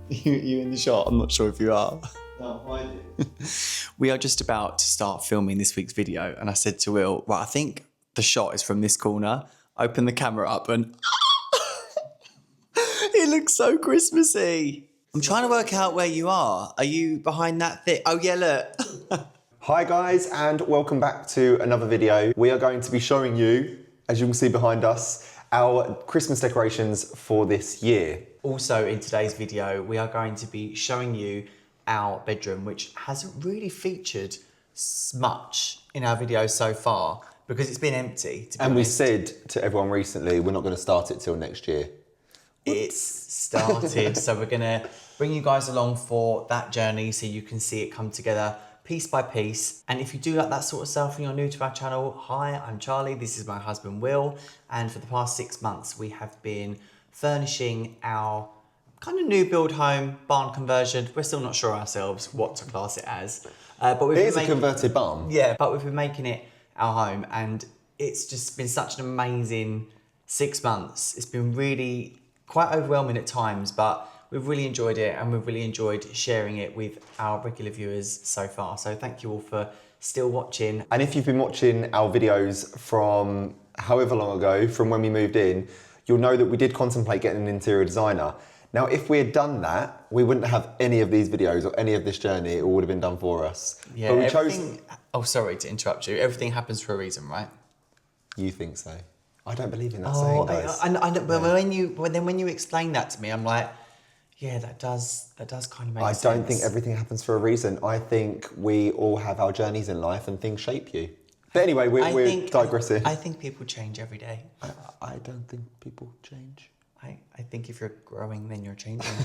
You in the shot? I'm not sure if you are. No, I do. We are just about to start filming this week's video, and I said to Will, right, I think the shot is from this corner. Open the camera up and it looks so Christmassy. I'm trying to work out where you are. Are you behind that thing? Oh yeah, look. Hi guys, and welcome back to another video. We are going to be showing you, as you can see behind us, our Christmas decorations for this year. Also in today's video, we are going to be showing you our bedroom, which hasn't really featured much in our videos so far because it's been empty. To be And honest. we said to everyone recently, we're not going to start it till next year. It's started, so we're gonna bring you guys along for that journey so you can see it come together piece by piece. And if you do like that sort of stuff and you're new to our channel, hi, I'm Charlie, this is my husband Will, and for the past 6 months we have been furnishing our kind of new build home, barn conversion. We're still not sure ourselves what to class it as. But we've It been is a converted barn. Yeah, but we've been making it our home, and it's just been such an amazing 6 months. It's been really quite overwhelming at times, but we've really enjoyed it, and we've really enjoyed sharing it with our regular viewers so far. So thank you all for still watching. And if you've been watching our videos from however long ago, from when we moved in, you'll know that we did contemplate getting an interior designer. Now, if we had done that, we wouldn't have any of these videos or any of this journey. It all would have been done for us. Yeah, but we everything... Oh, sorry to interrupt you. Everything happens for a reason, right? You think so? I don't believe in that saying, guys. I know, but when you explain that to me, I'm like, yeah, that does kind of make sense. I don't think everything happens for a reason. I think we all have our journeys in life and things shape you. But anyway, we're digressing. I think people change every day. I don't think people change. I think if you're growing, then you're changing.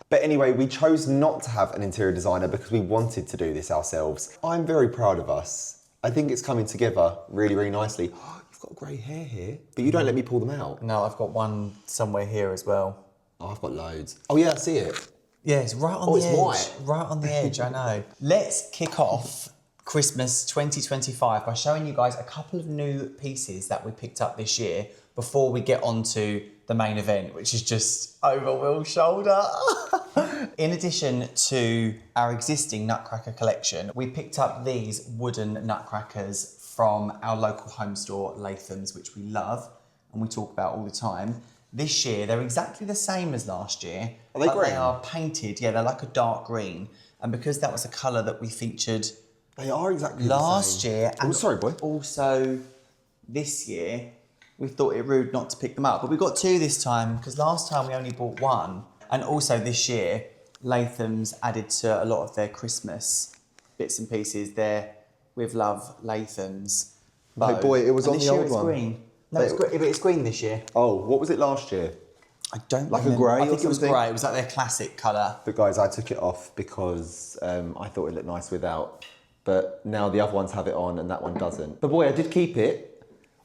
But anyway, we chose not to have an interior designer because we wanted to do this ourselves. I'm very proud of us. I think it's coming together really, really nicely. You've got grey hair here, but you don't let me pull them out. No, I've got one somewhere here as well. Oh, I've got loads. Oh yeah, I see it. Yeah, it's right on the edge. White. Right on the edge, I know. Let's kick off Christmas 2025 by showing you guys a couple of new pieces that we picked up this year before we get on to the main event, which is just over Will's shoulder. In addition to our existing Nutcracker collection, we picked up these wooden nutcrackers from our local home store, Latham's, which we love and we talk about all the time. This year, they're exactly the same as last year. Are they green? They are painted, yeah, they're like a dark green. And because that was a colour that we featured They are exactly last the same. year, and sorry, boy. also this year, we thought it rude not to pick them up. But we got two this time, because last time we only bought one. And also this year, Latham's added to a lot of their Christmas bits and pieces. They're with love Latham's. Hey boy, it was and on this the year old it's one. green. No, it's green this year. Oh, what was it last year? I don't Like a remember. grey I or think it was something? grey. It was like their classic colour. But guys, I took it off because I thought it looked nice without. But now the other ones have it on and that one doesn't. But boy, I did keep it.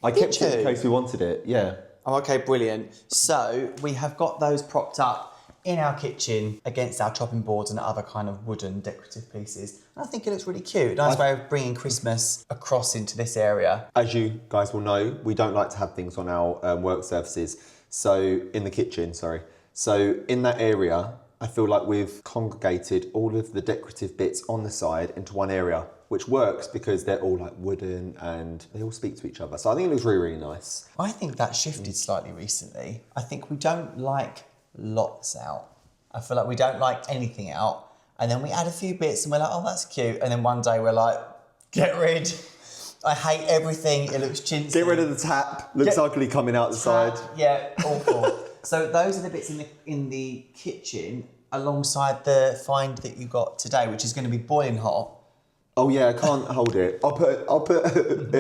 I kept it in case we wanted it, yeah. Oh, okay, brilliant. So we have got those propped up in our kitchen against our chopping boards and other kind of wooden decorative pieces. And I think it looks really cute. Nice way of bringing Christmas across into this area. As you guys will know, we don't like to have things on our work surfaces. So, in the kitchen, sorry. So, in that area, I feel like we've congregated all of the decorative bits on the side into one area, which works because they're all like wooden and they all speak to each other. So I think it looks really, really nice. I think that shifted slightly recently. I think we don't like lots out. I feel like we don't like anything out. And then we add a few bits and we're like, oh, that's cute. And then one day we're like, get rid. I hate everything. It looks chintzy. Get rid of the tap. Looks ugly coming out the side. Yeah, awful. So those are the bits in the kitchen alongside the find that you got today, which is going to be boiling hot. Oh yeah, I can't hold it. I'll put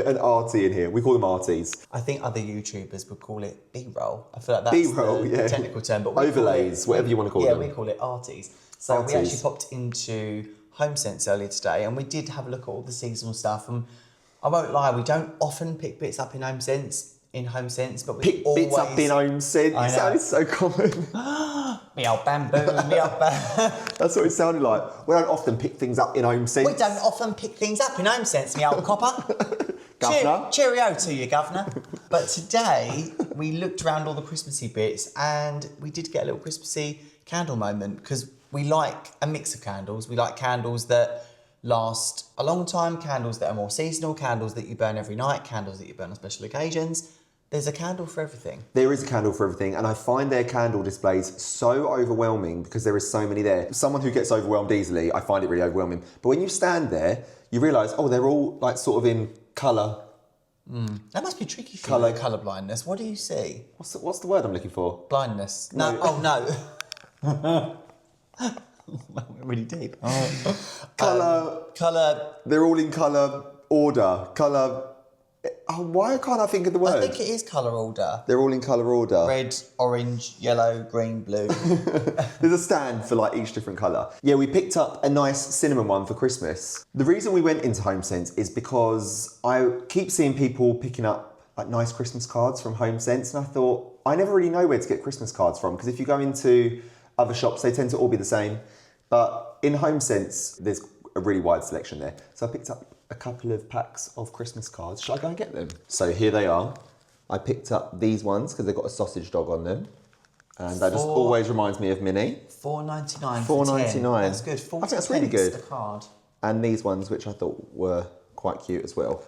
an arty in here. We call them arties. I think other YouTubers would call it B-roll. I feel like that's B-roll, the yeah. technical term. But overlays, whatever you want to call them. Yeah, we call it arties. So we actually popped into HomeSense earlier today and we did have a look at all the seasonal stuff. And I won't lie, we don't often pick bits up in HomeSense, but we Pick always... bits up in HomeSense. It sounded so common. Me old bamboo, me old bamboo. That's what it sounded like. We don't often pick things up in HomeSense. We don't often pick things up in HomeSense, me old copper. Governor. Cheerio to you, Governor. But today, we looked around all the Christmassy bits and we did get a little Christmassy candle moment because we like a mix of candles. We like candles that last a long time, candles that are more seasonal, candles that you burn every night, candles that you burn on special occasions. There's a candle for everything. There is a candle for everything, and I find their candle displays so overwhelming because there is so many there. Someone who gets overwhelmed easily, I find it really overwhelming. But when you stand there, you realise, oh, they're all like sort of in colour. That must be tricky for you, colour blindness. What do you see? What's the word I'm looking for? Blindness. No. Oh, no. We're really deep. Colour. They're all in colour order. Colour. Oh, why can't I think of the word? I think it is colour order. They're all in colour order. Red, orange, yellow, green, blue. There's a stand for like each different colour. Yeah, we picked up a nice cinnamon one for Christmas. The reason we went into HomeSense is because I keep seeing people picking up like nice Christmas cards from HomeSense, and I thought, I never really know where to get Christmas cards from because if you go into other shops, they tend to all be the same. But in HomeSense, there's a really wide selection there. So I picked up a couple of packs of Christmas cards. Shall I go and get them? So here they are. I picked up these ones because they've got a sausage dog on them. And that just always reminds me of Minnie. $4.99 $4.99. That's good. 40 I think that's really good. The card. And these ones, which I thought were quite cute as well.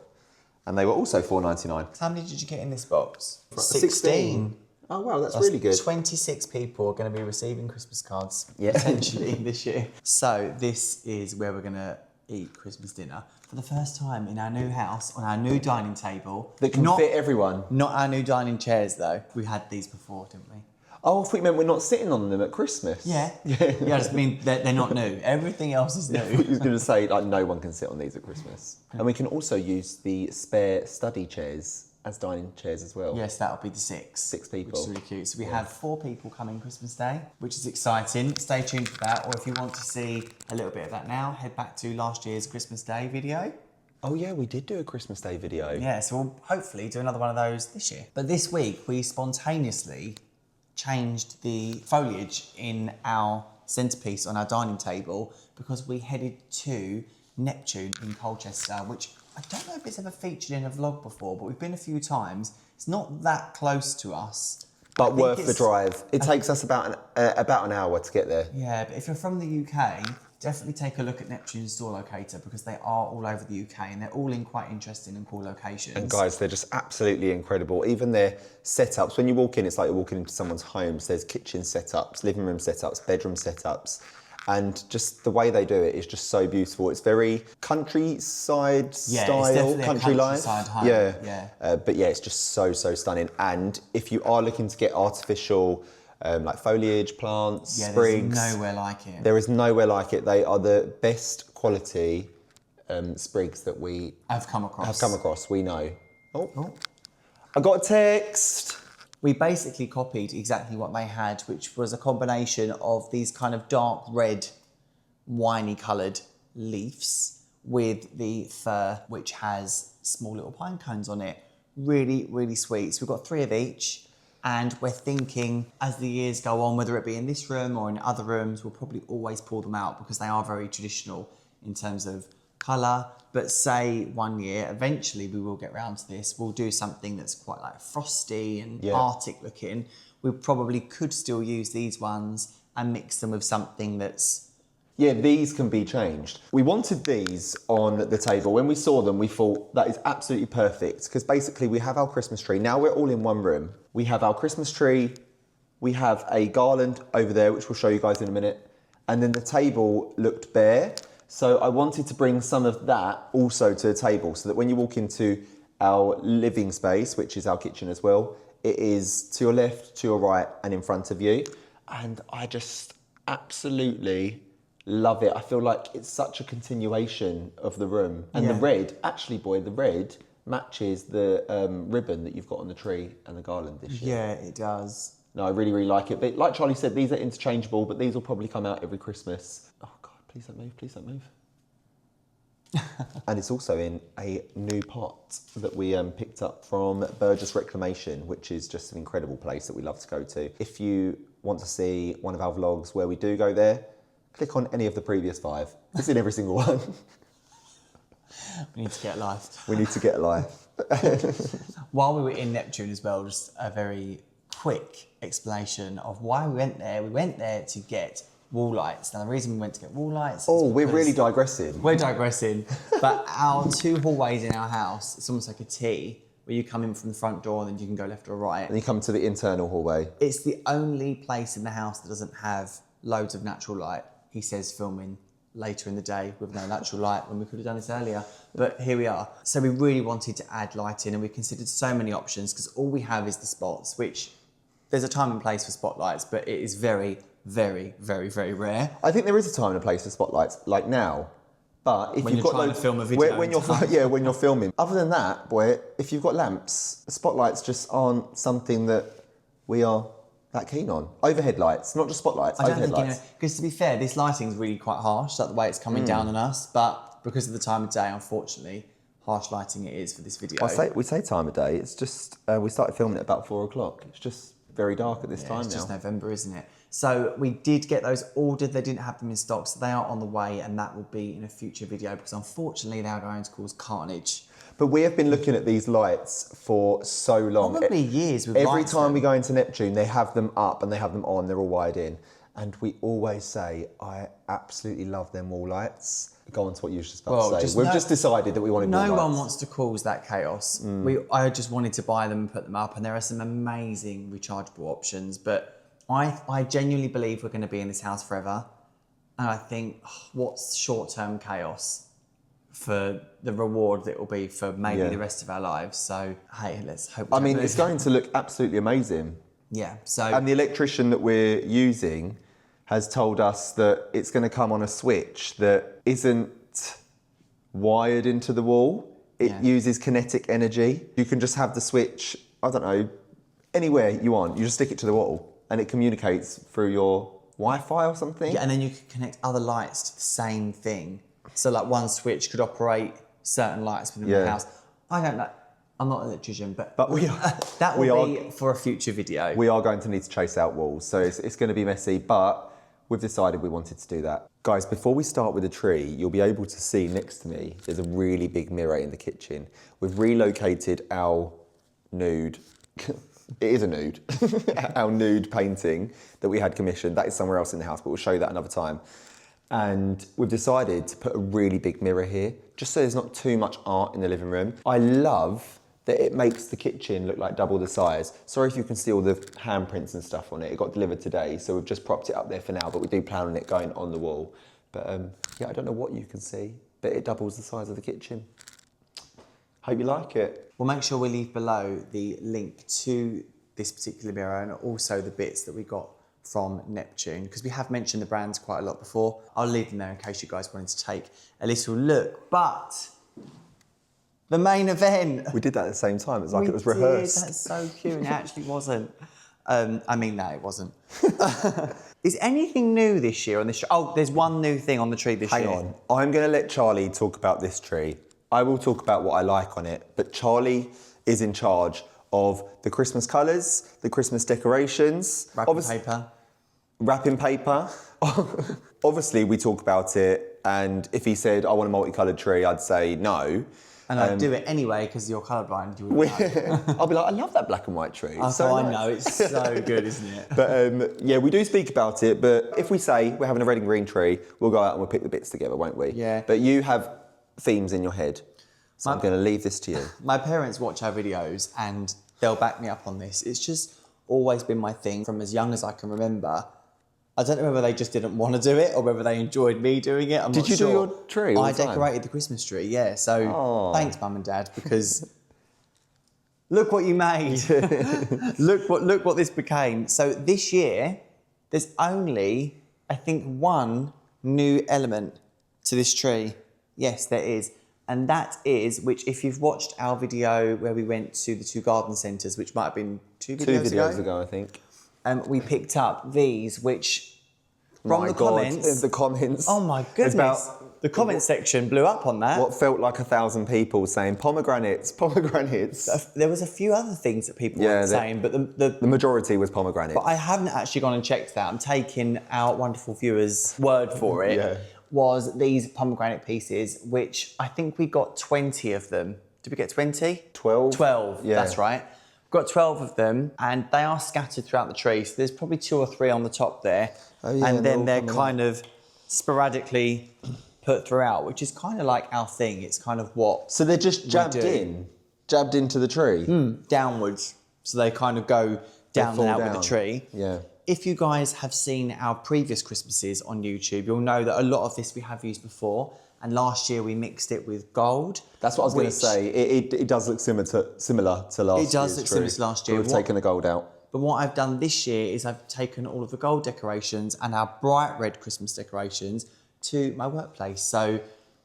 And they were also $4.99. How many did you get in this box? 16. Oh wow, that's really good. 26 people are going to be receiving Christmas cards potentially this year. So this is where we're going to eat Christmas dinner for the first time in our new house on our new dining table. That can fit everyone. Not our new dining chairs though. We had these before, didn't we? Oh, I thought you meant we're not sitting on them at Christmas. Yeah. Yeah, I just mean they're not new. Everything else is new. I was going to say, like, no one can sit on these at Christmas. And we can also use the spare study chairs as dining chairs as well. Yes, that'll be the 6. 6 people. Which is really cute. So we have 4 people coming Christmas Day, which is exciting. Stay tuned for that. Or if you want to see a little bit of that now, head back to last year's Christmas Day video. Oh yeah, we did do a Christmas Day video. Yeah, so we'll hopefully do another one of those this year. But this week, we spontaneously changed the foliage in our centrepiece on our dining table because we headed to Neptune in Colchester, which I don't know if it's ever featured in a vlog before, but we've been a few times. It's not that close to us. But worth the drive. It takes us about an hour to get there. Yeah, but if you're from the UK, definitely take a look at Neptune's store locator because they are all over the UK and they're all in quite interesting and cool locations. And guys, they're just absolutely incredible. Even their setups, when you walk in, it's like you're walking into someone's home. So there's kitchen setups, living room setups, bedroom setups. And just the way they do it is just so beautiful. It's very countryside style, it's definitely country a life. countryside home. Yeah. But yeah, it's just so stunning. And if you are looking to get artificial, like foliage, plants, sprigs. There's nowhere like it. There is nowhere like it. They are the best quality sprigs that we have come across. We know. Oh. I got a text. We basically copied exactly what they had, which was a combination of these kind of dark red, winey coloured leaves with the fir, which has small little pine cones on it. Really, really sweet. So we've got 3 of each. And we're thinking, as the years go on, whether it be in this room or in other rooms, we'll probably always pull them out because they are very traditional in terms of colour. But say one year, eventually we will get round to this, we'll do something that's quite like frosty and Arctic looking. We probably could still use these ones and mix them with something that's... Yeah, these can be changed. We wanted these on the table. When we saw them, we thought that is absolutely perfect because basically we have our Christmas tree. Now we're all in one room. We have our Christmas tree, we have a garland over there, which we'll show you guys in a minute. And then the table looked bare. So I wanted to bring some of that also to the table so that when you walk into our living space, which is our kitchen as well, it is to your left, to your right, and in front of you. And I just absolutely love it. I feel like it's such a continuation of the room. And the red, actually, boy, the red matches the ribbon that you've got on the tree and the garland this year. Yeah, it does. No, I really, really like it. But like Charlie said, these are interchangeable, but these will probably come out every Christmas. Oh, God, please don't move, please don't move. And it's also in a new pot that we picked up from Burgess Reclamation, which is just an incredible place that we love to go to. If you want to see one of our vlogs where we do go there, click on any of the previous 5. It's in every single one. We need to get a life. We need to get a life. While we were in Neptune as well, just a very quick explanation of why we went there. We went there to get wall lights. Now, the reason we went to get wall lights is we're really digressing. We're digressing. But our two hallways in our house, it's almost like a T, where you come in from the front door and then you can go left or right. And you come to the internal hallway. It's the only place in the house that doesn't have loads of natural light. He says filming later in the day with no natural light when we could have done this earlier. But here we are. So we really wanted to add lighting and we considered so many options because all we have is the spots, which there's a time and place for spotlights, but it is very, very, very, very rare. I think there is a time and a place for spotlights, like now. But if When you've you're got trying to film a video when you're filming. Other than that, boy, if you've got lamps, spotlights just aren't something that we are that keen on. Overhead lights, not just spotlights. Overhead lights. Because to be fair, this lighting is really quite harsh, like the way it's coming down on us. But because of the time of day, unfortunately, harsh lighting it is for this video. We say time of day. It's just we started filming at about 4 o'clock. It's just very dark at this time now. It's just November, isn't it? So we did get those ordered. They didn't have them in stock, so they are on the way, and that will be in a future video because unfortunately they are going to cause carnage. But we have been looking at these lights for so long. Probably years. Every time we go into Neptune, they have them up and they have them on. They're all wired in. And we always say, I absolutely love them wall lights. Go on to what you were just about to say. We've just decided that we wanted wall lights. No one wants to cause that chaos. I just wanted to buy them and put them up, and there are some amazing rechargeable options. But I genuinely believe we're going to be in this house forever. And I think, what's short-term chaos for the reward that it will be for maybe the rest of our lives? So, hey, let's hope. I mean, it's going to look absolutely amazing. Yeah. So, and the electrician that we're using has told us that it's going to come on a switch that isn't wired into the wall. It uses kinetic energy. You can just have the switch, I don't know, anywhere you want. You just stick it to the wall and it communicates through your Wi-Fi or something. Yeah, and then you can connect other lights to the same thing. So like one switch could operate certain lights within the house. I don't know. I'm not an electrician, but we are, that will be for a future video. We are going to need to chase out walls, so it's going to be messy, but we've decided we wanted to do that. Guys, before we start with the tree, you'll be able to see next to me, there's a really big mirror in the kitchen. We've relocated our nude, it is a nude, our nude painting that we had commissioned. That is somewhere else in the house, but we'll show you that another time. And we've decided to put a really big mirror here, just so there's not too much art in the living room. I love that it makes the kitchen look like double the size. Sorry if you can see all the handprints and stuff on it. It got delivered today, so we've just propped it up there for now, but we do plan on it going on the wall. But yeah, I don't know what you can see, but it doubles the size of the kitchen. Hope you like it. We'll make sure we leave below the link to this particular mirror and also the bits that we got from Neptune, because we have mentioned the brands quite a lot before. I'll leave them there in case you guys wanted to take a little look. But the main event. We did that at the same time. It's like it was rehearsed. That's so cute, and it actually wasn't. I mean, no, it wasn't. Is anything new this year on this tree? Oh, there's one new thing on the tree this year. Hang on. I'm going to let Charlie talk about this tree. I will talk about what I like on it, but Charlie is in charge of the Christmas colours, the Christmas decorations. Wrapping paper. Obviously, we talk about it, and if he said, I want a multicoloured tree, I'd say no. And I'd do it anyway because you're colourblind. You wouldn't know. I'll be like, I love that black and white tree. Oh, so I know, it's so good, isn't it? But yeah, we do speak about it, but if we say we're having a red and green tree, we'll go out and we'll pick the bits together, won't we? Yeah. But you have themes in your head, so I'm going to leave this to you. My parents watch our videos and they'll back me up on this. It's just always been my thing from as young as I can remember. I don't know whether they just didn't want to do it or whether they enjoyed me doing it. I'm not sure. Did you do your tree all I the time? decorated the Christmas tree, yeah. So thanks, Mum and Dad, because look what you made. look what this became. So this year, there's only, I think, one new element to this tree. Yes, there is. And that is, which if you've watched our video where we went to the 2 garden centres, which might have been two videos ago, I think. We picked up these, which from the comments. Oh my goodness! The comment section blew up on that. What felt like 1,000 people saying pomegranates, pomegranates. There was a few other things that people were saying, but the majority was pomegranates. But I haven't actually gone and checked that. I'm taking our wonderful viewers' word for it. Was these pomegranate pieces, which I think we got 20 of them. Did we get 20? 12. 12, Yeah. that's right. We've got 12 of them, and they are scattered throughout the tree. So there's probably 2 or 3 on the top there. Oh, yeah, and then they're they're all kind of sporadically put throughout, which is kind of like our thing. It's kind of what So they're just jabbed into the tree? downwards. So they kind of go down and out with the tree. Yeah. If you guys have seen our previous Christmases on YouTube, you'll know that a lot of this we have used before. And last year we mixed it with gold. That's what I was going to say. It does look similar to last year. It does look similar to last year. We've taken the gold out. But what I've done this year is I've taken all of the gold decorations and our bright red Christmas decorations to my workplace. So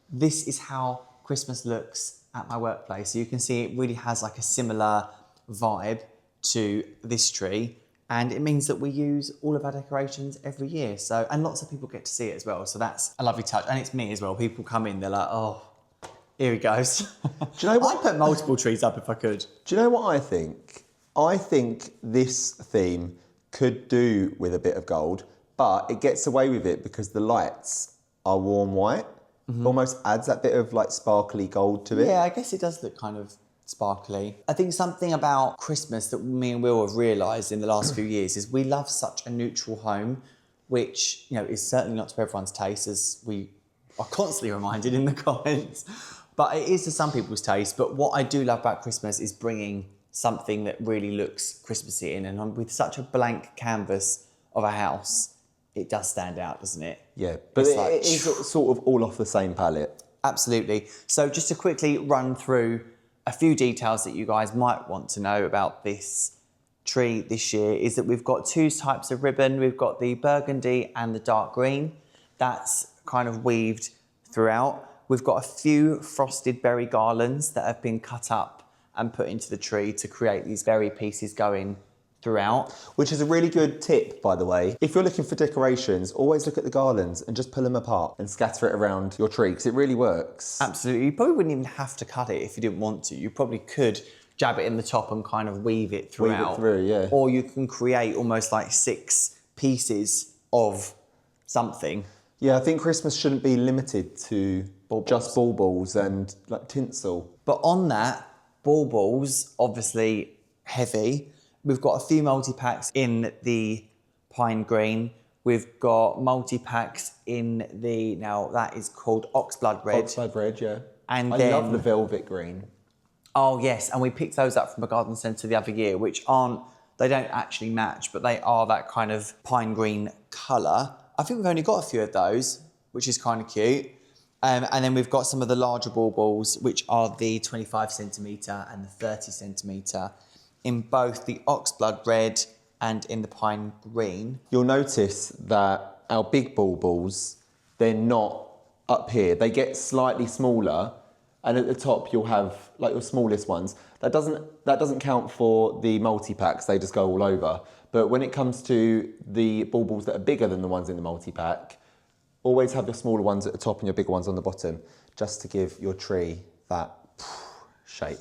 this is how Christmas looks at my workplace. So you can see it really has like a similar vibe to this tree. And it means that we use all of our decorations every year. So, and lots of people get to see it as well. So that's a lovely touch. And it's me as well. People come in, they're like, oh, here he goes. Do you know what? I'd put multiple trees up if I could. Do you know what I think? I think this theme could do with a bit of gold, but it gets away with it because the lights are warm white. Almost adds that bit of like sparkly gold to it. Yeah, I guess it does look kind of sparkly. I think something about Christmas that me and Will have realised in the last few years is we love such a neutral home, which, you know, is certainly not to everyone's taste, as we are constantly reminded in the comments. But it is to some people's taste. But what I do love about Christmas is bringing something that really looks Christmassy in. And with such a blank canvas of a house, it does stand out, doesn't it? Yeah, but It's like, it is sort of all off the same palette. Absolutely. So just to quickly run through a few details that you guys might want to know about this tree this year is that we've got 2 types of ribbon. We've got the burgundy and the dark green. That's kind of weaved throughout. We've got a few frosted berry garlands that have been cut up and put into the tree to create these berry pieces going throughout. Which is a really good tip, by the way. If you're looking for decorations, always look at the garlands and just pull them apart and scatter it around your tree, because it really works. Absolutely. You probably wouldn't even have to cut it if you didn't want to. You probably could jab it in the top and kind of weave it throughout. Weave it through, yeah. Or you can create almost like 6 pieces of something. Yeah, I think Christmas shouldn't be limited to just baubles and like tinsel. But on that, baubles, obviously heavy. We've got a few multi-packs in the pine green. We've got multi-packs in the, now that is called oxblood red. Oxblood red, yeah. And I love the velvet green. Oh yes, and we picked those up from a garden centre the other year, which aren't, they don't actually match, but they are that kind of pine green colour. I think we've only got a few of those, which is kind of cute. And then we've got some of the larger baubles, which are the 25 centimetre and the 30 centimetre in both the oxblood red and in the pine green. You'll notice that our big baubles, they're not up here. They get slightly smaller, and at the top you'll have like your smallest ones. That doesn't count for the multi-packs, they just go all over. But when it comes to the baubles that are bigger than the ones in the multi-pack, always have your smaller ones at the top and your bigger ones on the bottom, just to give your tree that shape.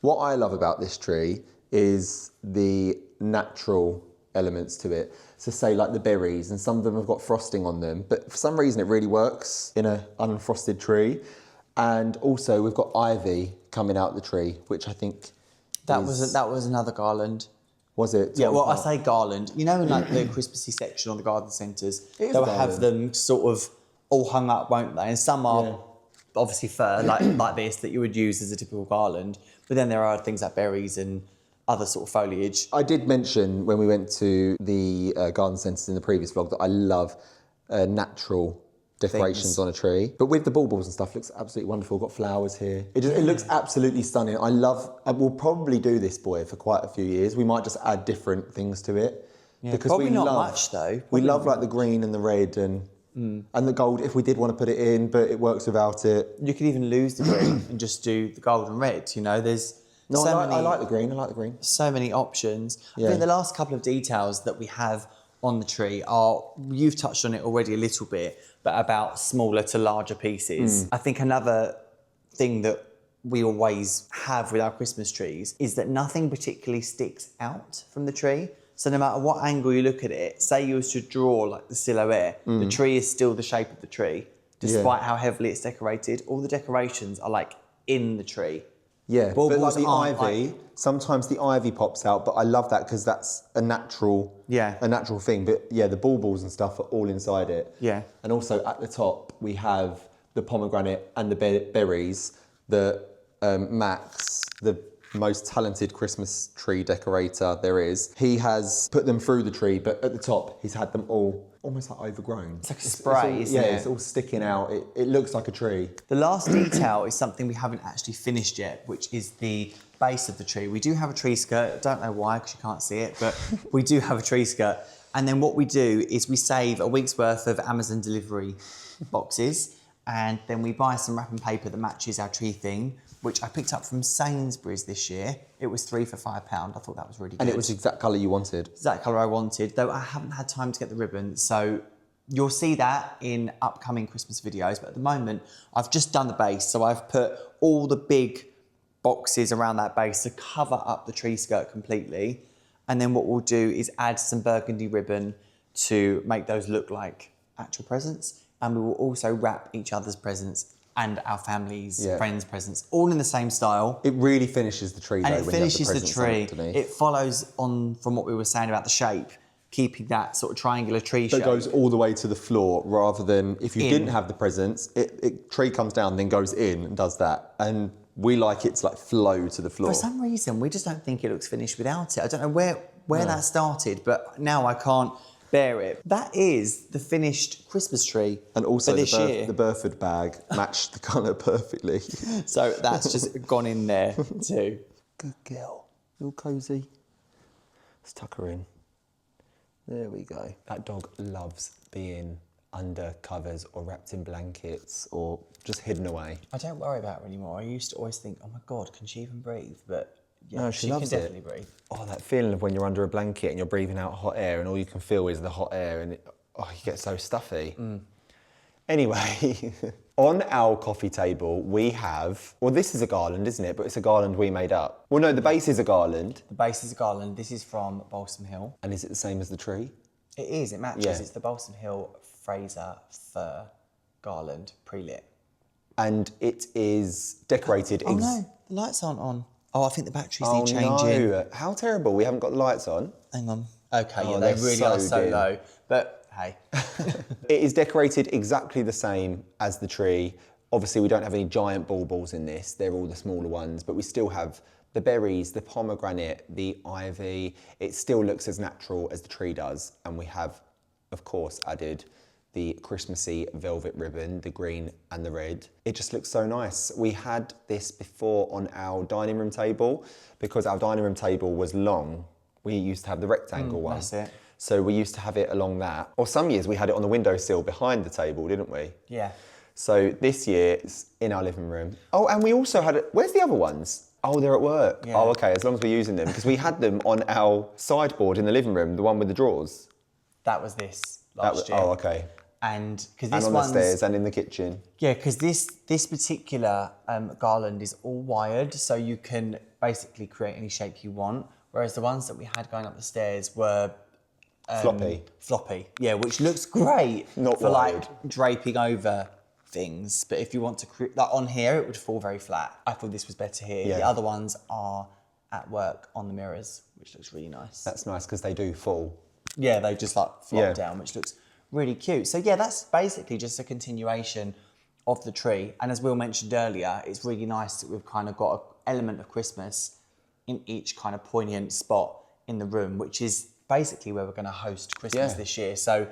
What I love about this tree is the natural elements to it. So say like the berries, and some of them have got frosting on them, but for some reason it really works in an unfrosted tree. And also we've got ivy coming out the tree, which I think that was another garland. Was it? Yeah, well, I say garland. You know, in like the Christmassy section on the garden centres, they'll have them sort of all hung up, won't they? And some are obviously fur, like this, that you would use as a typical garland. But then there are things like berries and other sort of foliage. I did mention when we went to the garden centres in the previous vlog that I love natural decorations on a tree. But with the baubles and stuff, it looks absolutely wonderful. Got flowers here. It looks absolutely stunning. I will probably do this, boy, for quite a few years. We might just add different things to it. Yeah, because probably not much though. We love like the green and the red and the gold if we did want to put it in, but it works without it. You could even lose the green and just do the gold and red, you know, I like the green, I like the green. So many options. Yeah. I think the last couple of details that we have on the tree are, you've touched on it already a little bit, but about smaller to larger pieces. I think another thing that we always have with our Christmas trees is that nothing particularly sticks out from the tree. So no matter what angle you look at it, say you was to draw like the silhouette, the tree is still the shape of the tree, despite how heavily it's decorated. All the decorations are like in the tree. Yeah, but like the aren't ivy, sometimes the ivy pops out, but I love that because that's a natural thing. But yeah, the baubles and stuff are all inside it. Yeah. And also at the top, we have the pomegranate and the berries that Max, the most talented Christmas tree decorator there is, he has put them through the tree, but at the top, he's had them all almost like overgrown. It's like a spray, isn't it? Yeah, it's all sticking out. It looks like a tree. The last detail is something we haven't actually finished yet, which is the base of the tree. We do have a tree skirt. I don't know why, because you can't see it, but we do have a tree skirt. And then what we do is we save a week's worth of Amazon delivery boxes, and then we buy some wrapping paper that matches our tree theme, which I picked up from Sainsbury's this year. It was 3 for £5. I thought that was really good. And it was the exact colour you wanted. Exact colour I wanted, though I haven't had time to get the ribbon. So you'll see that in upcoming Christmas videos. But at the moment, I've just done the base. So I've put all the big boxes around that base to cover up the tree skirt completely. And then what we'll do is add some burgundy ribbon to make those look like actual presents. And we will also wrap each other's presents and our family's friends' presents, all in the same style. It really finishes the tree, though, and it when finishes you have the presents tree. underneath. It follows on from what we were saying about the shape, keeping that sort of triangular tree So shape. it goes all the way to the floor, rather than if you didn't have the presents, tree comes down, then goes in and does that. And we like it to like flow to the floor. For some reason, we just don't think it looks finished without it. I don't know where that started, but now I can't bear it. That is the finished Christmas tree And also for this year. the Burford bag matched the colour perfectly. So that's just gone in there too. Good girl. All cosy. Let's tuck her in. There we go. That dog loves being under covers or wrapped in blankets or just hidden away. I don't worry about her anymore. I used to always think, oh my God, can she even breathe? But yeah, No, she loves can definitely breathe. Oh, that feeling of when you're under a blanket and you're breathing out hot air and all you can feel is the hot air and you get so stuffy. Anyway, on our coffee table we have, well, this is a garland, isn't it? But it's a garland we made up. Well, no, the base is a garland. The base is a garland. This is from Balsam Hill. And is it the same as the tree? It is, it matches. Yeah. It's the Balsam Hill Fraser fir garland pre-lit. And it is decorated. Oh no, the lights aren't on. Oh, I think the batteries need changing. No, how terrible. We haven't got the lights on. Hang on. Okay, yeah, they're they really so are so dim. low. But hey. It is decorated exactly the same as the tree. Obviously, we don't have any giant baubles in this. They're all the smaller ones, but we still have the berries, the pomegranate, the ivy. It still looks as natural as the tree does. And we have, of course, added the Christmassy velvet ribbon, the green and the red. It just looks so nice. We had this before on our dining room table because our dining room table was long. We used to have the rectangle one. That's it. So we used to have it along that. Or some years we had it on the windowsill behind the table, didn't we? Yeah. So this year it's in our living room. Oh, and we also had it, where's the other ones? Oh, they're at work. Yeah. Oh, okay, as long as we're using them. Because we had them on our sideboard in the living room, the one with the drawers. That was this last year. Oh, okay. And because And this on the one's stairs and in the kitchen. yeah, because this particular garland is all wired, so you can basically create any shape you want. Whereas the ones that we had going up the stairs were floppy, yeah, which looks great Not for wired. like draping over things. But if you want to create that on here, it would fall very flat. I thought this was better here. Yeah. The other ones are at work on the mirrors, which looks really nice. That's nice because they do fall. Yeah, they just like flop Yeah. down, which looks really cute. So yeah, that's basically just a continuation of the tree. And as Will mentioned earlier, it's really nice that we've kind of got an element of Christmas in each kind of poignant spot in the room, which is basically where we're going to host Christmas this year. So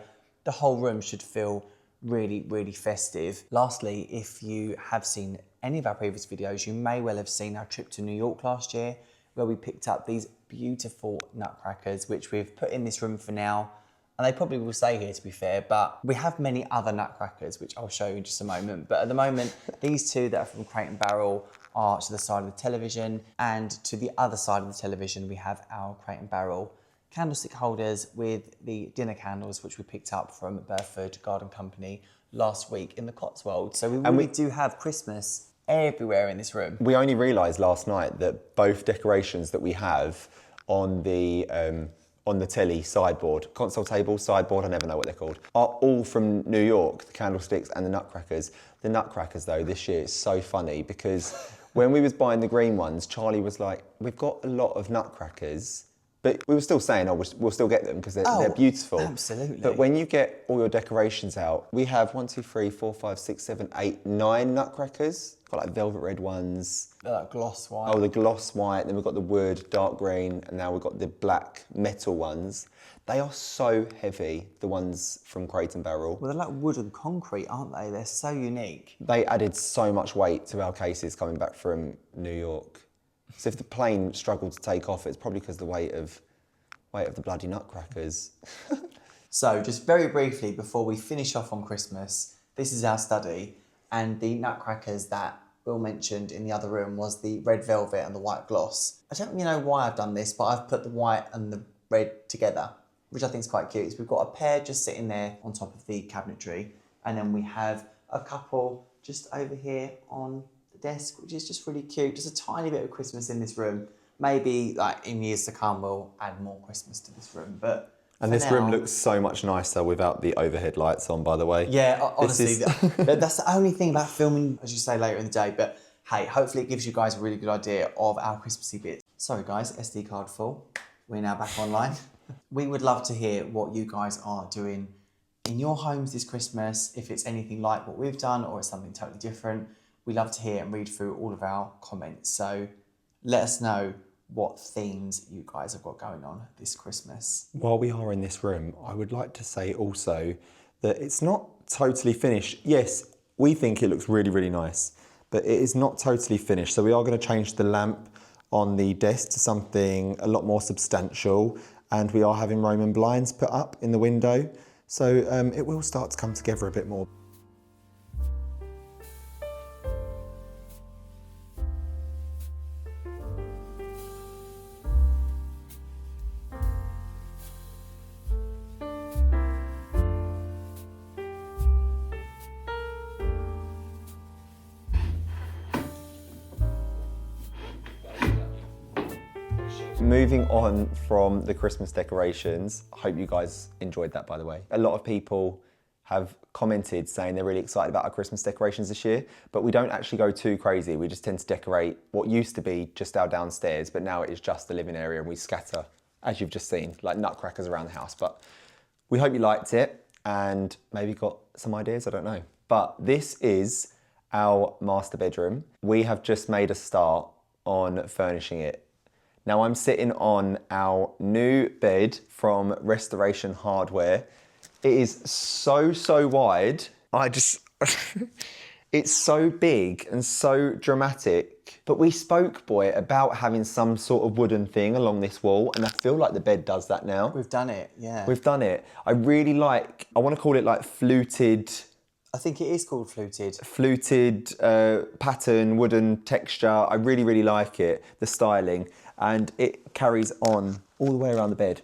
the whole room should feel really, really festive. Lastly, if you have seen any of our previous videos, you may well have seen our trip to New York last year, where we picked up these beautiful nutcrackers, which we've put in this room for now. And they probably will stay here, to be fair, but we have many other nutcrackers, which I'll show you in just a moment. But at the moment, these two that are from Crate and Barrel are to the side of the television, and to the other side of the television, we have our Crate and Barrel candlestick holders with the dinner candles, which we picked up from Burford Garden Company last week in the Cotswolds. So we really do have Christmas everywhere in this room. We only realised last night that both decorations that we have on the telly sideboard, console table, sideboard, I never know what they're called, are all from New York, the candlesticks and the nutcrackers. The nutcrackers though, this year, it's so funny because When we was buying the green ones, Charlie was like, we've got a lot of nutcrackers, but we were still saying, oh, we'll still get them because they're beautiful. Absolutely. But when you get all your decorations out, we have 1, 2, 3, 4, 5, 6, 7, 8, 9 nutcrackers. Got like velvet red ones. Like gloss white. Oh, the gloss white, then we've got the wood, dark green, and now we've got the black metal ones. They are so heavy, the ones from Crate and Barrel. Well, they're like wood and concrete, aren't they? They're so unique. They added so much weight to our cases coming back from New York. So if the plane struggled to take off, it's probably because the weight of the bloody nutcrackers. So just very briefly, before we finish off on Christmas, this is our study, and the nutcrackers that Will mentioned in the other room was the red velvet and the white gloss. I don't really know why I've done this, but I've put the white and the red together, which I think is quite cute. So we've got a pair just sitting there on top of the cabinetry, and then we have a couple just over here on the desk, which is just really cute. Just a tiny bit of Christmas in this room. Maybe like in years to come, we'll add more Christmas to this room, but and this room looks so much nicer without the overhead lights on, by the way. Yeah, honestly, that's the only thing about filming, as you say, later in the day. But hey, hopefully it gives you guys a really good idea of our Christmassy bits. Sorry guys, SD card full. We're now back online. We would love to hear what you guys are doing in your homes this Christmas, if it's anything like what we've done or it's something totally different. We love to hear and read through all of our comments. So let us know what themes you guys have got going on this Christmas. While we are in this room, I would like to say also that it's not totally finished. Yes, we think it looks really, really nice, but it is not totally finished. So we are going to change the lamp on the desk to something a lot more substantial, and we are having Roman blinds put up in the window. So it will start to come together a bit more. Moving on from the Christmas decorations, I hope you guys enjoyed that, by the way. A lot of people have commented saying they're really excited about our Christmas decorations this year, but we don't actually go too crazy. We just tend to decorate what used to be just our downstairs, but now it is just the living area, and we scatter, as you've just seen, like nutcrackers around the house. But we hope you liked it and maybe got some ideas, I don't know. But this is our master bedroom. We have just made a start on furnishing it. Now I'm sitting on our new bed from Restoration Hardware. It is so wide. It's so big and so dramatic. But we spoke, boy, about having some sort of wooden thing along this wall, and I feel like the bed does that now. We've done it, yeah. We've done it. I really like, I want to call it like fluted. I think it is called fluted. Fluted pattern, wooden texture. I really like it, the styling. And it carries on all the way around the bed.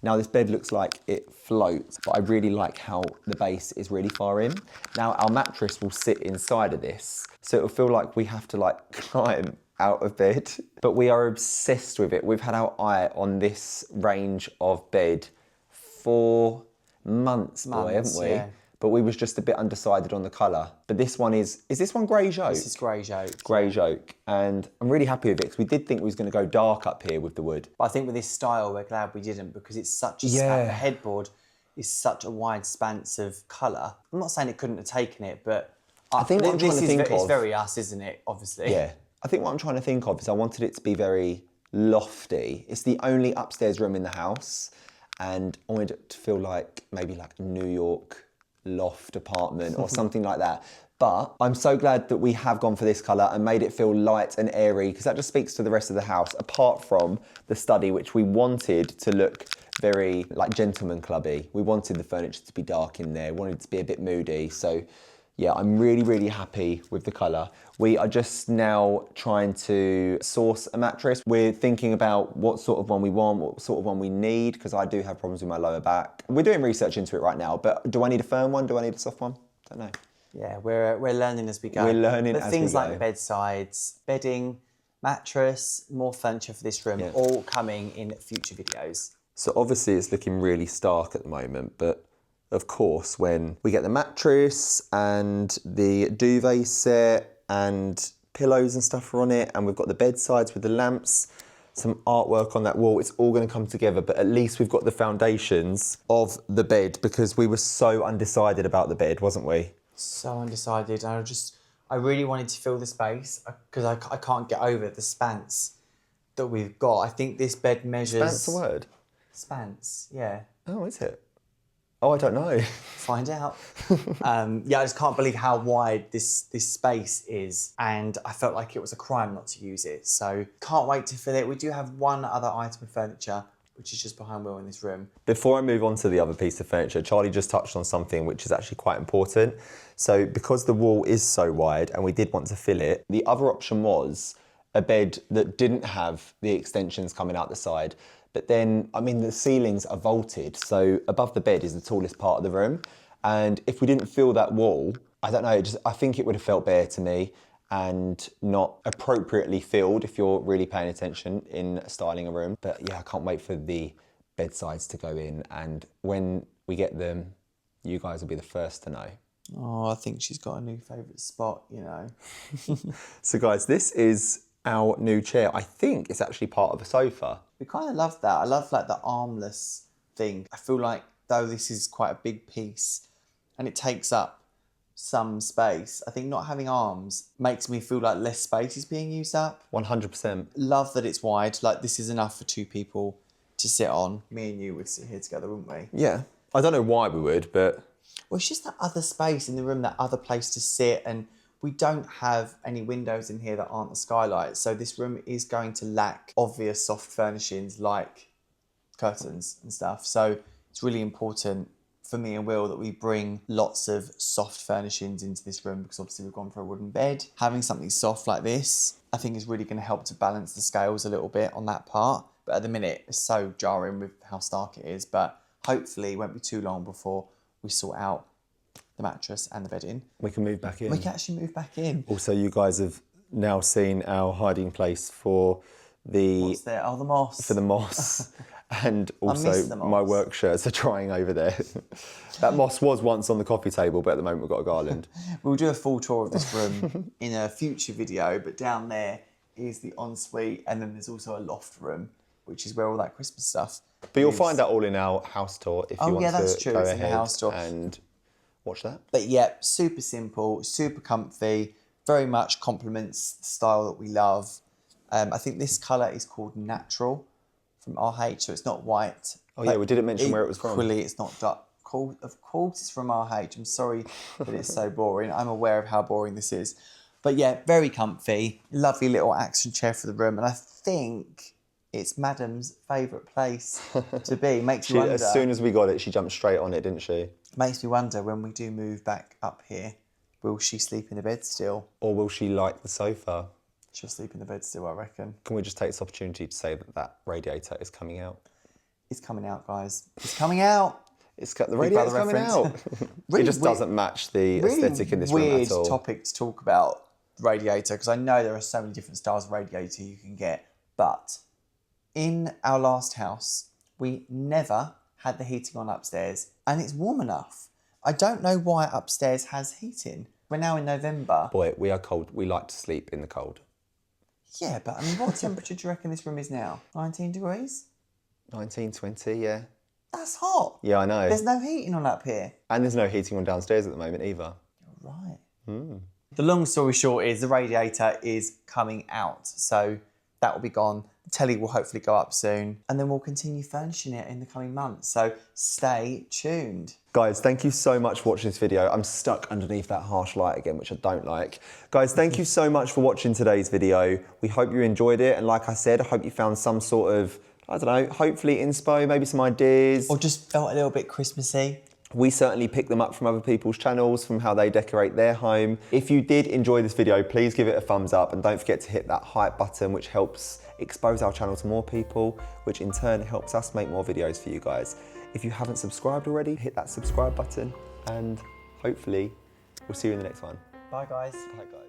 Now this bed looks like it floats, but I really like how the base is really far in. Now our mattress will sit inside of this, so it'll feel like we have to like climb out of bed. But we are obsessed with it. We've had our eye on this range of bed for months, boy, haven't we? Yeah. But we was just a bit undecided on the colour. But this one is this one greige oak? This is greige oak. Greige oak. And I'm really happy with it because we did think we was going to go dark up here with the wood. But I think with this style, we're glad we didn't, because it's such a the headboard is such a wide expanse of colour. I'm not saying it couldn't have taken it, but I think what I'm trying to think of... It's very us, isn't it, obviously? Yeah. I think what I'm trying to think of is I wanted it to be very lofty. It's the only upstairs room in the house, and I wanted it to feel like maybe like a New York loft apartment or something like that. But I'm so glad that we have gone for this colour and made it feel light and airy, because that just speaks to the rest of the house, apart from the study, which we wanted to look very like gentleman clubby. We wanted the furniture to be dark in there, wanted it to be a bit moody. So yeah, I'm really happy with the colour. We are just now trying to source a mattress. We're thinking about what sort of one we want, what sort of one we need, because I do have problems with my lower back. We're doing research into it right now, but do I need a firm one? Do I need a soft one? Don't know. Yeah, we're learning as we go. We're learning but as we things go. like bedsides, bedding, mattress, more furniture for this room, all coming in future videos. So obviously it's looking really stark at the moment, but of course, when we get the mattress and the duvet set and pillows and stuff are on it, and we've got the bedsides with the lamps, some artwork on that wall. It's all going to come together, but at least we've got the foundations of the bed, because we were so undecided about the bed, wasn't we? So undecided. I really wanted to fill the space because I can't get over the spans that we've got. I think this bed measures... Spans a word? Spans, yeah. Oh, is it? Oh, I don't know. Find out. Yeah, I just can't believe how wide this space is, and I felt like it was a crime not to use it. So can't wait to fill it. We do have one other item of furniture, which is just behind Will in this room. Before I move on to the other piece of furniture, Charlie just touched on something which is actually quite important. So because the wall is so wide and we did want to fill it, the other option was a bed that didn't have the extensions coming out the side. But then, I mean, the ceilings are vaulted, so above the bed is the tallest part of the room. And if we didn't fill that wall, I don't know, I think it would have felt bare to me and not appropriately filled if you're really paying attention in styling a room. But yeah, I can't wait for the bedsides to go in, and when we get them, you guys will be the first to know. Oh, I think she's got a new favourite spot, you know. So guys, this is our new chair. I think it's actually part of a sofa. We kind of love that. I love like the armless thing. I feel like though this is quite a big piece and it takes up some space, I think not having arms makes me feel like less space is being used up. 100%. Love that it's wide. Like this is enough for two people to sit on. Me and you would sit here together, wouldn't we? Yeah. I don't know why we would, but... Well, it's just that other space in the room, that other place to sit, and we don't have any windows in here that aren't the skylight, so this room is going to lack obvious soft furnishings like curtains and stuff. So it's really important for me and Will that we bring lots of soft furnishings into this room, because obviously we've gone for a wooden bed. Having something soft like this, I think is really going to help to balance the scales a little bit on that part. But at the minute, it's so jarring with how stark it is, but hopefully it won't be too long before we sort out the mattress and the bedding. We can move back in. We can actually move back in. Also, you guys have now seen our hiding place for the... What's there? Oh, the moss. For the moss. And also the moss. my work shirts are drying over there. That moss was once on the coffee table, but at the moment we've got a garland. We'll do a full tour of this room in a future video, but down there is the ensuite, and then there's also a loft room, which is where all that Christmas stuff But you'll find that all in our house tour if you want that's to true. go It's ahead in the house tour. and watch that. But yeah, super simple, super comfy, very much complements the style that we love. I think this colour is called Natural from RH, so it's not white. Oh yeah, we didn't mention where it was from. Equally, it's not dark. Of course it's from RH. I'm sorry that it's so boring. I'm aware of how boring this is. But yeah, very comfy. Lovely little action chair for the room. And I think it's Madam's favourite place to be. Makes me wonder. As soon as we got it, she jumped straight on it, didn't she? Makes me wonder, when we do move back up here, will she sleep in the bed still? Or will she like the sofa? She'll sleep in the bed still, I reckon. Can we just take this opportunity to say that that radiator is coming out? It's coming out, guys. It's coming out. The radiator's coming out. Really it just doesn't match the aesthetic in this room at all. Weird topic to talk about, radiator, because I know there are so many different styles of radiator you can get. But in our last house, we never had the heating on upstairs, and it's warm enough. I don't know why upstairs has heating. We're now in November. Boy, we are cold. We like to sleep in the cold. Yeah, but I mean, what temperature do you reckon this room is now? 19 degrees? 19, 20, yeah. That's hot. Yeah, I know. There's no heating on up here. And there's no heating on downstairs at the moment either. You're right. The long story short is the radiator is coming out. So that will be gone. The telly will hopefully go up soon. And then we'll continue furnishing it in the coming months. So stay tuned. Guys, thank you so much for watching this video. I'm stuck underneath that harsh light again, which I don't like. Guys, thank you so much for watching today's video. We hope you enjoyed it. And like I said, I hope you found some sort of, I don't know, hopefully inspo, maybe some ideas. Or just felt a little bit Christmassy. We certainly pick them up from other people's channels, from how they decorate their home. If you did enjoy this video, please give it a thumbs up and don't forget to hit that hype button, which helps expose our channel to more people, which in turn helps us make more videos for you guys. If you haven't subscribed already, hit that subscribe button and hopefully we'll see you in the next one. Bye, guys. Bye, guys.